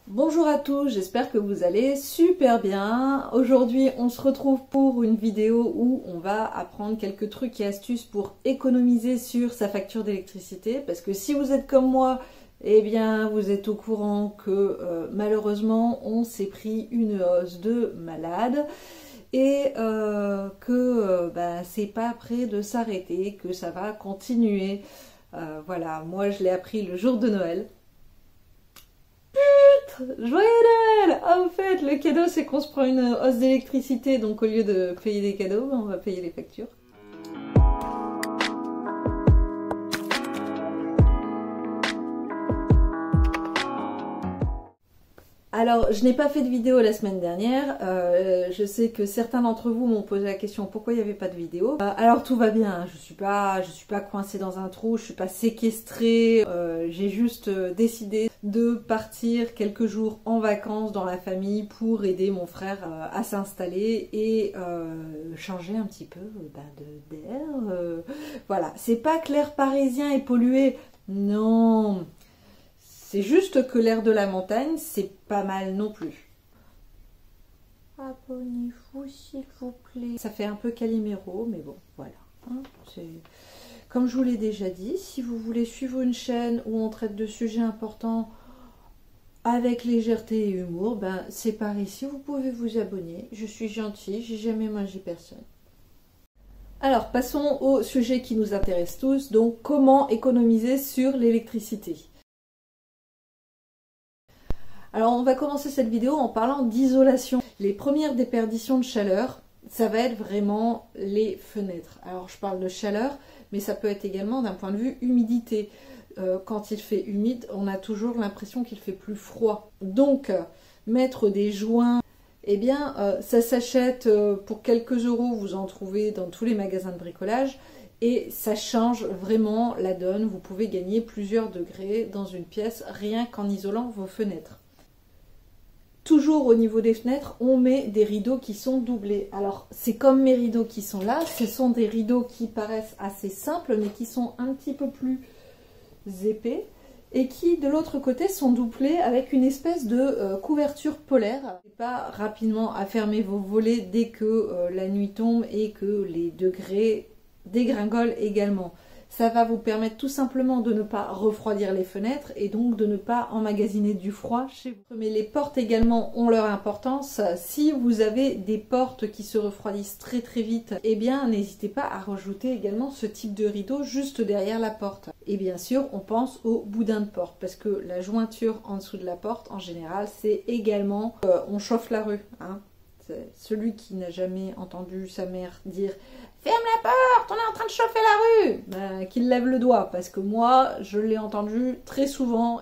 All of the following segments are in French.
Bonjour à tous, j'espère que vous allez super bien. Aujourd'hui, on se retrouve pour une vidéo où on va apprendre quelques trucs et astuces pour économiser sur sa facture d'électricité. Parce que si vous êtes comme moi, eh bien, vous êtes au courant que malheureusement, on s'est pris une hausse de malade et que c'est pas prêt de s'arrêter, que ça va continuer. Voilà, moi je l'ai appris le jour de Noël. Joyeux Noël! En fait, le cadeau c'est qu'on se prend une hausse d'électricité, donc au lieu de payer des cadeaux, on va payer les factures. Alors, je n'ai pas fait de vidéo la semaine dernière. Je sais que certains d'entre vous m'ont posé la question pourquoi il n'y avait pas de vidéo. Alors tout va bien, hein. Je suis pas coincée dans un trou, je suis pas séquestrée. J'ai juste décidé de partir quelques jours en vacances dans la famille pour aider mon frère à s'installer et changer un petit peu d'air. Voilà, c'est pas que l'air parisien est pollué, non. C'est juste que l'air de la montagne, c'est pas mal non plus. Abonnez-vous s'il vous plaît. Ça fait un peu Calimero, mais bon, voilà. Hein, comme je vous l'ai déjà dit, si vous voulez suivre une chaîne où on traite de sujets importants avec légèreté et humour, c'est par ici, vous pouvez vous abonner. Je suis gentille, j'ai jamais mangé personne. Alors, passons au sujet qui nous intéresse tous, donc comment économiser sur l'électricité. Alors on va commencer cette vidéo en parlant d'isolation. Les premières déperditions de chaleur, ça va être vraiment les fenêtres. Alors je parle de chaleur, mais ça peut être également d'un point de vue humidité. Quand il fait humide, on a toujours l'impression qu'il fait plus froid. Donc mettre des joints, eh bien ça s'achète pour quelques euros, vous en trouvez dans tous les magasins de bricolage. Et ça change vraiment la donne. Vous pouvez gagner plusieurs degrés dans une pièce rien qu'en isolant vos fenêtres. Toujours au niveau des fenêtres, on met des rideaux qui sont doublés. Alors, c'est comme mes rideaux qui sont là. Ce sont des rideaux qui paraissent assez simples, mais qui sont un petit peu plus épais. Et qui, de l'autre côté, sont doublés avec une espèce de couverture polaire. N'hésitez pas rapidement à fermer vos volets dès que la nuit tombe et que les degrés dégringolent également. Ça va vous permettre tout simplement de ne pas refroidir les fenêtres et donc de ne pas emmagasiner du froid chez vous. Mais les portes également ont leur importance. Si vous avez des portes qui se refroidissent très très vite, eh bien n'hésitez pas à rajouter également ce type de rideau juste derrière la porte. Et bien sûr, on pense au boudin de porte parce que la jointure en dessous de la porte, en général, c'est également on chauffe la rue. Hein. Celui qui n'a jamais entendu sa mère dire « Ferme la porte, on est en train de chauffer la rue !» qu'il lève le doigt, parce que moi, je l'ai entendu très souvent.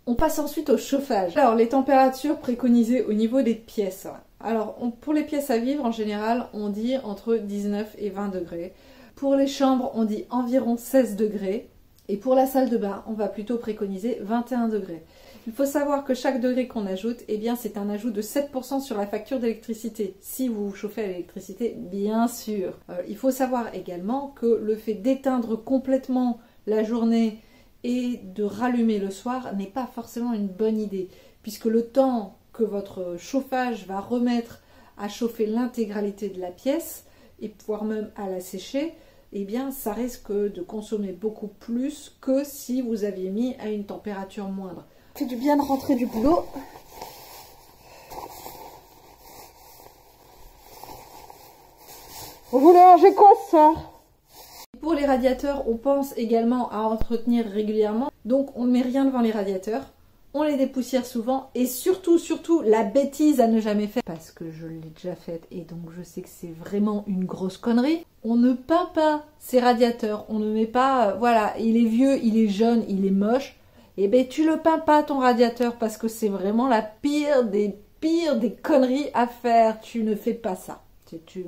On passe ensuite au chauffage. Alors, les températures préconisées au niveau des pièces. Alors, pour les pièces à vivre, en général, on dit entre 19 et 20 degrés. Pour les chambres, on dit environ 16 degrés. Et pour la salle de bain, on va plutôt préconiser 21 degrés. Il faut savoir que chaque degré qu'on ajoute, eh bien, c'est un ajout de 7% sur la facture d'électricité. Si vous vous chauffez à l'électricité, bien sûr. Il faut savoir également que le fait d'éteindre complètement la journée et de rallumer le soir n'est pas forcément une bonne idée, puisque le temps que votre chauffage va remettre à chauffer l'intégralité de la pièce, et voire même à la sécher, eh bien, ça risque de consommer beaucoup plus que si vous aviez mis à une température moindre. Ça fait du bien de rentrer du boulot. Vous voulez manger quoi ce soir? Pour les radiateurs, on pense également à entretenir régulièrement. Donc, on ne met rien devant les radiateurs. On les dépoussière souvent. Et surtout, la bêtise à ne jamais faire, parce que je l'ai déjà faite et donc je sais que c'est vraiment une grosse connerie. On ne peint pas ces radiateurs. On ne met pas, voilà, il est vieux, il est jaune, il est moche. Eh bien, tu le peins pas ton radiateur parce que c'est vraiment la pire des conneries à faire. Tu ne fais pas ça. Tu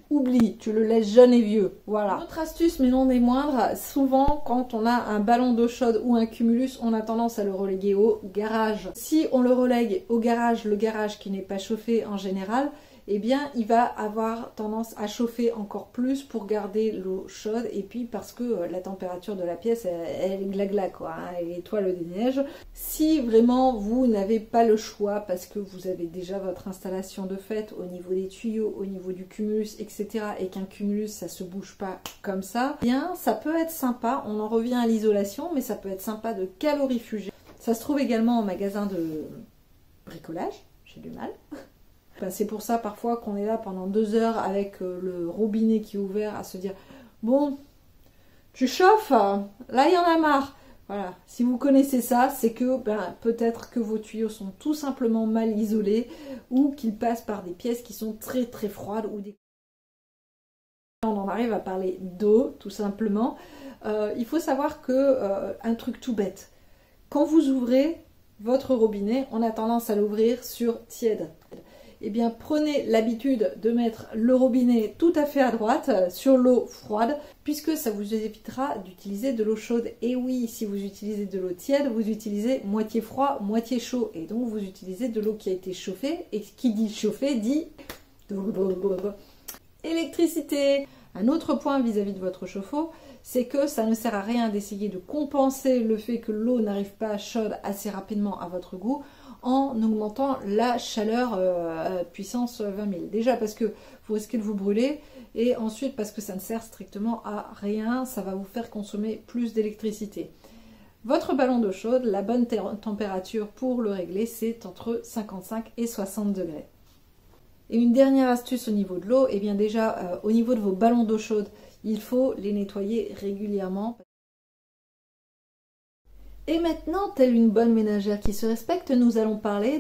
oublies, tu le laisses jeune et vieux. Voilà. Autre astuce, mais non des moindres, souvent quand on a un ballon d'eau chaude ou un cumulus, on a tendance à le reléguer au garage. Si on le relègue au garage, le garage qui n'est pas chauffé en général, eh bien il va avoir tendance à chauffer encore plus pour garder l'eau chaude, et puis parce que la température de la pièce elle est gla quoi, hein, elle est étoile des neiges. Si vraiment vous n'avez pas le choix parce que vous avez déjà votre installation de fait au niveau des tuyaux, au niveau du cumulus, etc., et qu'un cumulus ça se bouge pas comme ça, eh bien ça peut être sympa, on en revient à l'isolation, mais ça peut être sympa de calorifuger. Ça se trouve également en magasin de bricolage, j'ai du mal. C'est pour ça parfois qu'on est là pendant 2 heures avec le robinet qui est ouvert à se dire « Bon, tu chauffes, là il y en a marre ». Voilà, si vous connaissez ça, c'est que peut-être que vos tuyaux sont tout simplement mal isolés ou qu'ils passent par des pièces qui sont très très froides. On en arrive à parler d'eau, tout simplement. Il faut savoir que, un truc tout bête, quand vous ouvrez votre robinet, on a tendance à l'ouvrir sur tiède. Eh bien, prenez l'habitude de mettre le robinet tout à fait à droite sur l'eau froide, puisque ça vous évitera d'utiliser de l'eau chaude. Et oui, si vous utilisez de l'eau tiède, vous utilisez moitié froid, moitié chaud. Et donc, vous utilisez de l'eau qui a été chauffée. Et qui dit chauffée dit électricité. Un autre point vis-à-vis de votre chauffe-eau, c'est que ça ne sert à rien d'essayer de compenser le fait que l'eau n'arrive pas chaude assez rapidement à votre goût en augmentant la chaleur puissance 20 000. Déjà parce que vous risquez de vous brûler, et ensuite parce que ça ne sert strictement à rien, ça va vous faire consommer plus d'électricité. Votre ballon d'eau chaude, la bonne température pour le régler, c'est entre 55 et 60 degrés. Et une dernière astuce au niveau de l'eau, et bien déjà au niveau de vos ballons d'eau chaude, il faut les nettoyer régulièrement. Et maintenant, telle une bonne ménagère qui se respecte, nous allons parler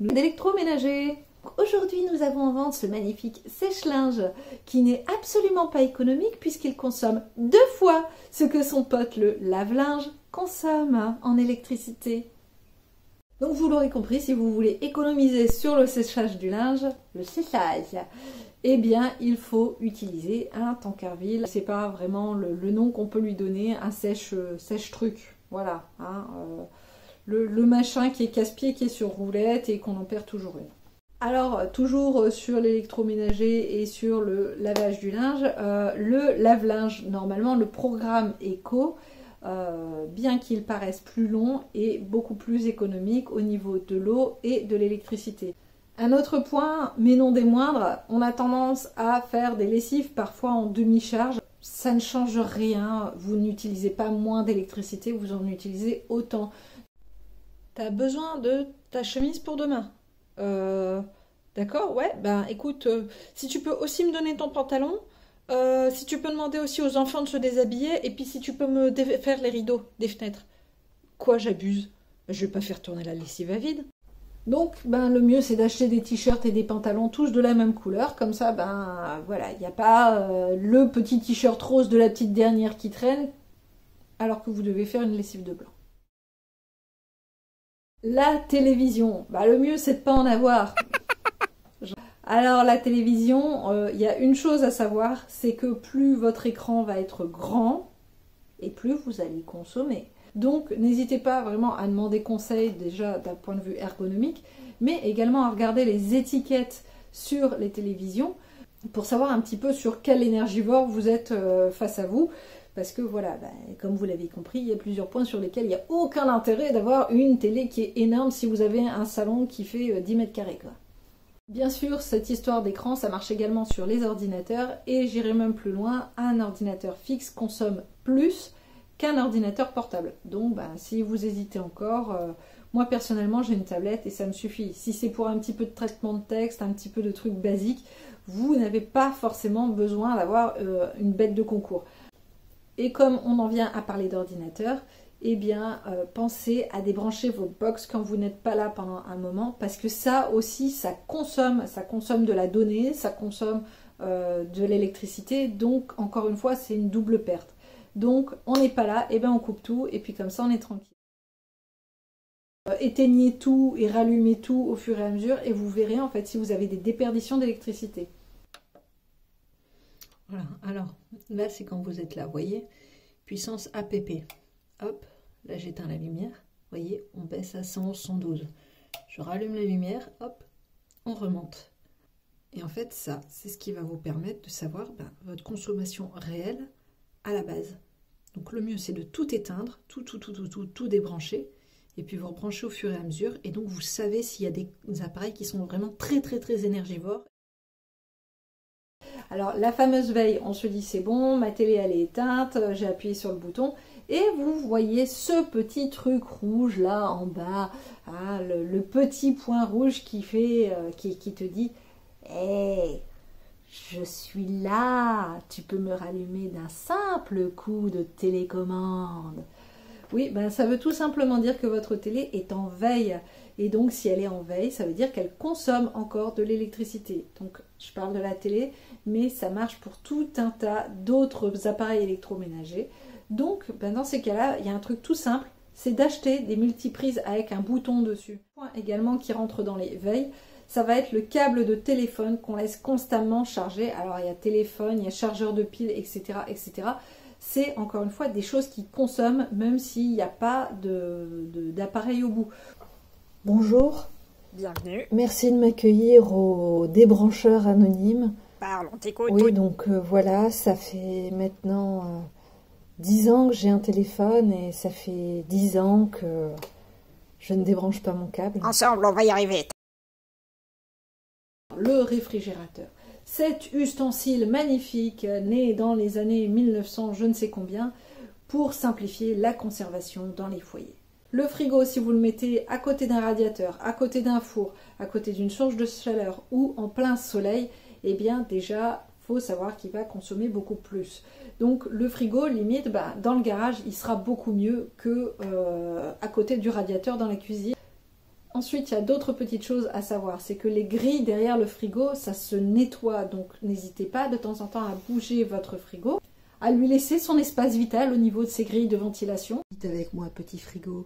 d'électroménager. Aujourd'hui, nous avons en vente ce magnifique sèche-linge qui n'est absolument pas économique puisqu'il consomme 2 fois ce que son pote le lave-linge consomme en électricité. Donc vous l'aurez compris, si vous voulez économiser sur le séchage du linge, eh bien il faut utiliser un Tankerville. C'est pas vraiment le nom qu'on peut lui donner, un sèche-truc. Voilà, hein, le machin qui est casse-pied, qui est sur roulette et qu'on en perd toujours une. Alors, toujours sur l'électroménager et sur le lavage du linge, le lave-linge, normalement le programme Eco, bien qu'il paraisse plus long, et beaucoup plus économique au niveau de l'eau et de l'électricité. Un autre point, mais non des moindres, on a tendance à faire des lessives parfois en demi-charge. Ça ne change rien, vous n'utilisez pas moins d'électricité, vous en utilisez autant. T'as besoin de ta chemise pour demain. D'accord, ouais, ben écoute, si tu peux aussi me donner ton pantalon, si tu peux demander aussi aux enfants de se déshabiller, et puis si tu peux me faire les rideaux des fenêtres. Quoi, j'abuse? Je vais pas faire tourner la lessive à vide. Donc, ben, le mieux c'est d'acheter des t-shirts et des pantalons tous de la même couleur, comme ça, ben voilà, il n'y a pas le petit t-shirt rose de la petite dernière qui traîne, alors que vous devez faire une lessive de blanc. La télévision, ben, le mieux c'est de pas en avoir. Alors la télévision, il y a une chose à savoir, c'est que plus votre écran va être grand, et plus vous allez consommer. Donc n'hésitez pas vraiment à demander conseil déjà d'un point de vue ergonomique, mais également à regarder les étiquettes sur les télévisions pour savoir un petit peu sur quel énergivore vous êtes face à vous. Parce que voilà, comme vous l'avez compris, il y a plusieurs points sur lesquels il n'y a aucun intérêt d'avoir une télé qui est énorme si vous avez un salon qui fait 10 mètres carrés, quoi. Bien sûr, cette histoire d'écran, ça marche également sur les ordinateurs, et j'irai même plus loin, un ordinateur fixe consomme plus qu'un ordinateur portable. Donc si vous hésitez encore, moi personnellement j'ai une tablette et ça me suffit. Si c'est pour un petit peu de traitement de texte, un petit peu de trucs basiques, vous n'avez pas forcément besoin d'avoir une bête de concours. Et comme on en vient à parler d'ordinateur, eh bien, pensez à débrancher vos box quand vous n'êtes pas là pendant un moment, parce que ça aussi, ça consomme de la donnée, ça consomme de l'électricité, donc encore une fois, c'est une double perte. Donc, on n'est pas là, et bien on coupe tout, et puis comme ça, on est tranquille. Éteignez tout et rallumez tout au fur et à mesure, et vous verrez en fait si vous avez des déperditions d'électricité. Voilà, alors là, c'est quand vous êtes là, vous voyez, puissance APP. Hop. Là, j'éteins la lumière. Vous voyez, on baisse à 111, 112. Je rallume la lumière, hop, on remonte. Et en fait, ça, c'est ce qui va vous permettre de savoir votre consommation réelle à la base. Donc le mieux, c'est de tout éteindre, tout débrancher, et puis vous rebranchez au fur et à mesure, et donc vous savez s'il y a des appareils qui sont vraiment très énergivores. Alors la fameuse veille, on se dit c'est bon, ma télé elle est éteinte, j'ai appuyé sur le bouton, et vous voyez ce petit truc rouge là en bas, hein, le petit point rouge qui fait, qui te dit hey, je suis là, tu peux me rallumer d'un simple coup de télécommande. Oui, ça veut tout simplement dire que votre télé est en veille. Et donc, si elle est en veille, ça veut dire qu'elle consomme encore de l'électricité. Donc, je parle de la télé, mais ça marche pour tout un tas d'autres appareils électroménagers. Donc, dans ces cas-là, il y a un truc tout simple, c'est d'acheter des multiprises avec un bouton dessus. Point également qui rentre dans les veilles, ça va être le câble de téléphone qu'on laisse constamment charger. Alors, il y a téléphone, il y a chargeur de piles, etc., etc. C'est encore une fois des choses qui consomment, même s'il n'y a pas d'appareil au bout. Bonjour. Bienvenue. Merci de m'accueillir au débrancheur anonyme. Parle, on t'écoute. Oui, donc voilà, ça fait maintenant 10 ans que j'ai un téléphone et ça fait 10 ans que je ne débranche pas mon câble. Ensemble, on va y arriver. Le réfrigérateur. Cet ustensile magnifique, né dans les années 1900, je ne sais combien, pour simplifier la conservation dans les foyers. Le frigo, si vous le mettez à côté d'un radiateur, à côté d'un four, à côté d'une source de chaleur ou en plein soleil, eh bien déjà, il faut savoir qu'il va consommer beaucoup plus. Donc le frigo, limite, dans le garage, il sera beaucoup mieux que à côté du radiateur dans la cuisine. Ensuite, il y a d'autres petites choses à savoir, c'est que les grilles derrière le frigo, ça se nettoie, donc n'hésitez pas de temps en temps à bouger votre frigo, à lui laisser son espace vital au niveau de ses grilles de ventilation. Dites avec moi, petit frigo.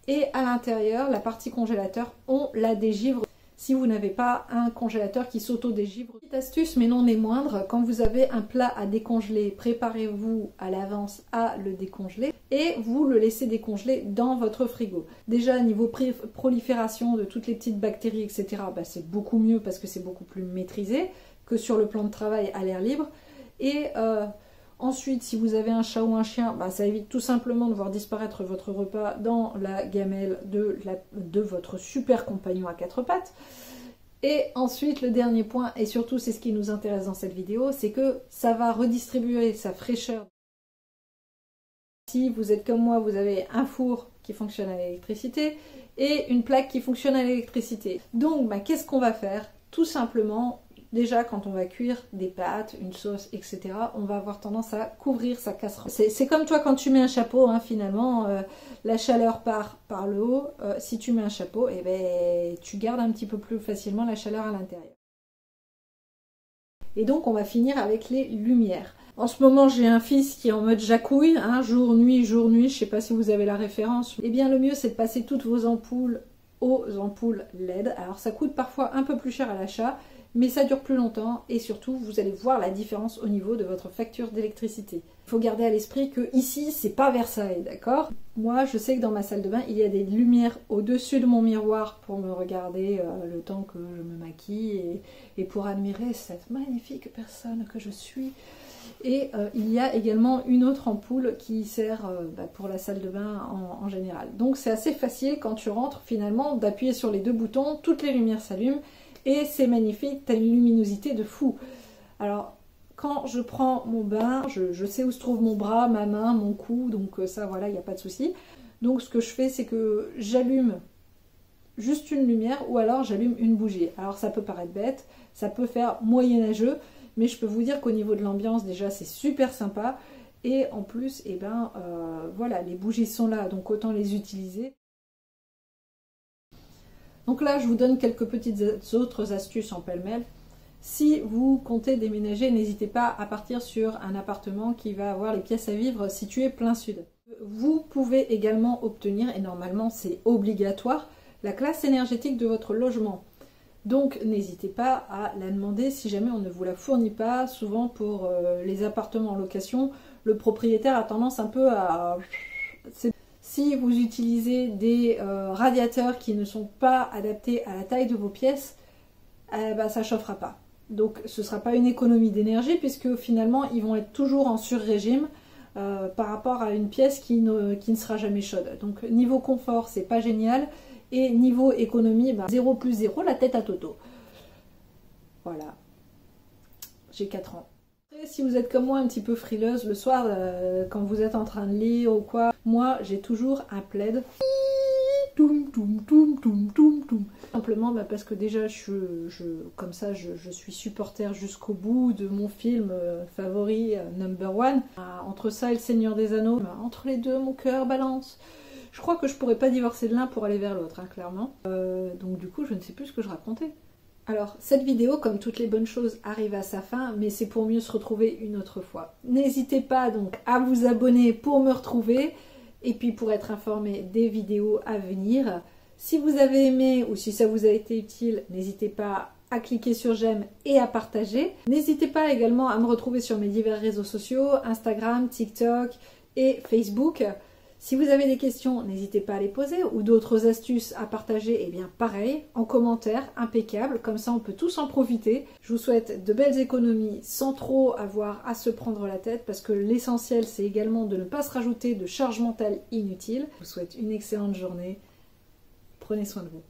Et à l'intérieur, la partie congélateur, on la dégivre. Si vous n'avez pas un congélateur qui s'auto-dégivre. Petite astuce, mais non des moindres, quand vous avez un plat à décongeler, préparez-vous à l'avance à le décongeler et vous le laissez décongeler dans votre frigo. Déjà, niveau prolifération de toutes les petites bactéries, etc., c'est beaucoup mieux parce que c'est beaucoup plus maîtrisé que sur le plan de travail à l'air libre. Et ensuite, si vous avez un chat ou un chien, ça évite tout simplement de voir disparaître votre repas dans la gamelle de votre super compagnon à quatre pattes. Et ensuite, le dernier point, et surtout c'est ce qui nous intéresse dans cette vidéo, c'est que ça va redistribuer sa fraîcheur. Si vous êtes comme moi, vous avez un four qui fonctionne à l'électricité et une plaque qui fonctionne à l'électricité. Donc, qu'est-ce qu'on va faire? Tout simplement, déjà, quand on va cuire des pâtes, une sauce, etc., on va avoir tendance à couvrir sa casserole. C'est comme toi quand tu mets un chapeau, finalement, la chaleur part par le haut. Si tu mets un chapeau, tu gardes un petit peu plus facilement la chaleur à l'intérieur. Et donc, on va finir avec les lumières. En ce moment, j'ai un fils qui est en mode jacouille, jour, nuit, je ne sais pas si vous avez la référence. Eh bien, le mieux, c'est de passer toutes vos ampoules aux ampoules LED. Alors, ça coûte parfois un peu plus cher à l'achat, mais ça dure plus longtemps et surtout vous allez voir la différence au niveau de votre facture d'électricité. Il faut garder à l'esprit que ici c'est pas Versailles, d'accord? Moi je sais que dans ma salle de bain il y a des lumières au-dessus de mon miroir pour me regarder le temps que je me maquille et pour admirer cette magnifique personne que je suis. Et il y a également une autre ampoule qui sert pour la salle de bain en général. Donc c'est assez facile quand tu rentres finalement d'appuyer sur les deux boutons, toutes les lumières s'allument. Et c'est magnifique, tu as une luminosité de fou. Alors, quand je prends mon bain, je sais où se trouve mon bras, ma main, mon cou, donc ça, voilà, il n'y a pas de souci. Donc, ce que je fais, c'est que j'allume juste une lumière ou alors j'allume une bougie. Alors, ça peut paraître bête, ça peut faire moyenâgeux, mais je peux vous dire qu'au niveau de l'ambiance, déjà, c'est super sympa. Et en plus, voilà, les bougies sont là, donc autant les utiliser. Donc là, je vous donne quelques petites autres astuces en pêle-mêle. Si vous comptez déménager, n'hésitez pas à partir sur un appartement qui va avoir les pièces à vivre situées plein sud. Vous pouvez également obtenir, et normalement c'est obligatoire, la classe énergétique de votre logement. Donc n'hésitez pas à la demander si jamais on ne vous la fournit pas. Souvent pour les appartements en location, le propriétaire a tendance un peu à... Si vous utilisez des radiateurs qui ne sont pas adaptés à la taille de vos pièces, ça ne chauffera pas. Donc ce ne sera pas une économie d'énergie puisque finalement ils vont être toujours en sur-régime par rapport à une pièce qui ne sera jamais chaude. Donc niveau confort, c'est pas génial. Et niveau économie, 0 plus 0, la tête à Toto. Voilà. J'ai 4 ans. Et si vous êtes comme moi un petit peu frileuse le soir, quand vous êtes en train de lire ou quoi, moi j'ai toujours un plaid. Simplement parce que déjà comme ça je suis supporter jusqu'au bout de mon film favori number one. Entre ça et le Seigneur des Anneaux, entre les deux mon cœur balance. Je crois que je pourrais pas divorcer de l'un pour aller vers l'autre, hein, clairement. Donc du coup je ne sais plus ce que je racontais. Alors cette vidéo, comme toutes les bonnes choses, arrive à sa fin, mais c'est pour mieux se retrouver une autre fois. N'hésitez pas donc à vous abonner pour me retrouver. Et puis pour être informé des vidéos à venir. Si vous avez aimé ou si ça vous a été utile, n'hésitez pas à cliquer sur j'aime et à partager. N'hésitez pas également à me retrouver sur mes divers réseaux sociaux, Instagram, TikTok et Facebook. Si vous avez des questions, n'hésitez pas à les poser ou d'autres astuces à partager, et bien pareil, en commentaire, impeccable, comme ça on peut tous en profiter. Je vous souhaite de belles économies sans trop avoir à se prendre la tête parce que l'essentiel c'est également de ne pas se rajouter de charge mentale inutile. Je vous souhaite une excellente journée, prenez soin de vous.